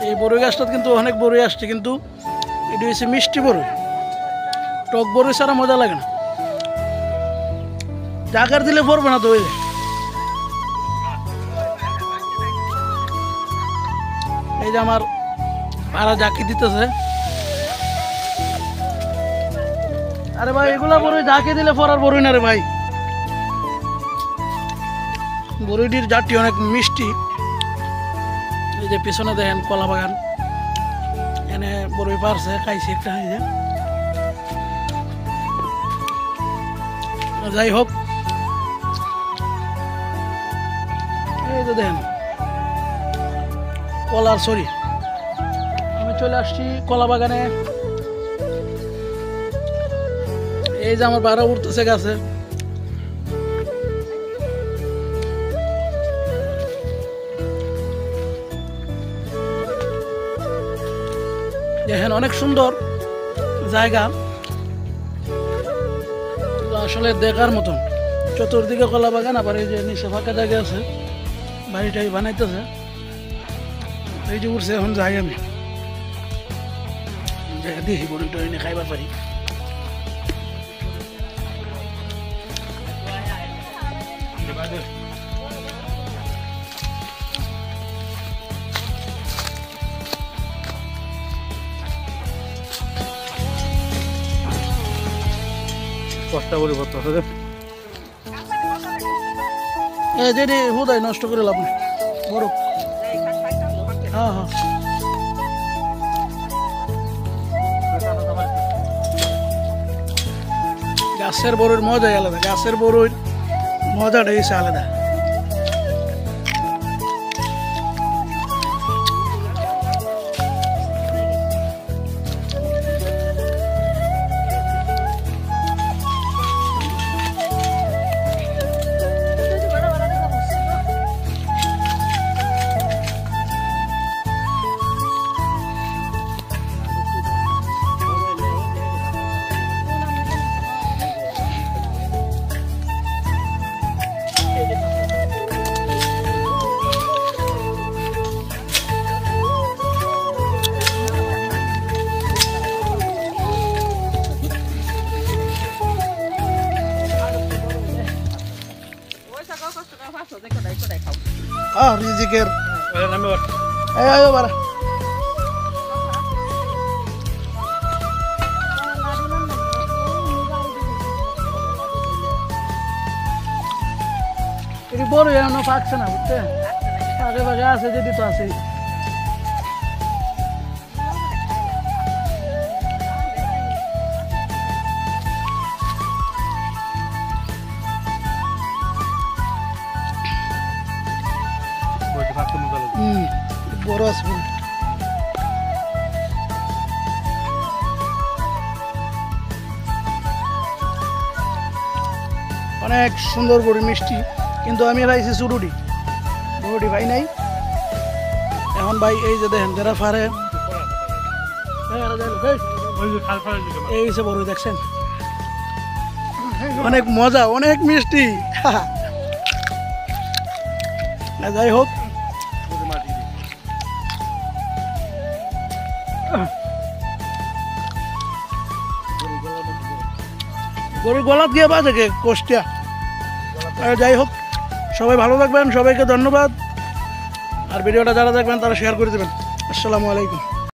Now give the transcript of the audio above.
এই বড়ই গাছটা কিন্তু অনেক বড়ই আসছে, কিন্তু এটা হচ্ছে মিষ্টি বড়ই, টক বড়ই ছাড়া মজা লাগে না। জাগার দিলে পড়বে না তো। ওই এই যে আমার ভাড়া জাকি দিতেছে। আরে ভাই এগুলা বড়ই জাকি দিলে পড়ার বড়ই না রে ভাই। বড়ইটির জাতটি অনেক মিষ্টি। এই যে পিছনে দেখেন কলা বাগান, এনে বড়ই পারছে, খাইছি একটা। যাই হোক, এই যে দেখেন কলার সরি, আমি চলে আসছি কলা বাগানে। এই যে আমার বাড়া উঠতেছে গাছে। দেখেন অনেক সুন্দর জায়গা, আসলে দেখার মতন। চতুর্দিকে কলা বাগান, আবার এই যে নিচে ফাঁকা জায়গা আছে, বাড়িটাই বানাইতেছে। এই যে উঠছে, এখন যাই আমি দেখি বড়িটা এনে খাইবার পারি। কষ্ট করে করতে হবে, যেটি হুদাই নষ্ট করে লাভ নেই। বড় হ্যাঁ হ্যাঁ, গাছের বড়ির মজাই আলাদা, গাছের বড়ির মজাটাই হচ্ছে আলাদা। রিজিকের ayo bara ini বড় এখনো পাকছে না, বুঝছেন? আগে ভাগে আছে, যদি তো আছে। বড় আছে, অনেক সুন্দর বড়ি, মিষ্টি। কিন্তু আমি পাইছি চুরুটি, বড়ি ভাই নাই এখন ভাই। এই যে দেখেন যারা ফারে, এই যে বড়ি দেখছেন, অনেক মজা, অনেক মিষ্টি। যাই হোক, গরুর গলাত গিয়ে বাজে কোষ্টিয়া। যাই হোক, সবাই ভালো থাকবেন, সবাইকে ধন্যবাদ। আর ভিডিওটা যারা দেখবেন তারা শেয়ার করে দেবেন। আসসালামু আলাইকুম।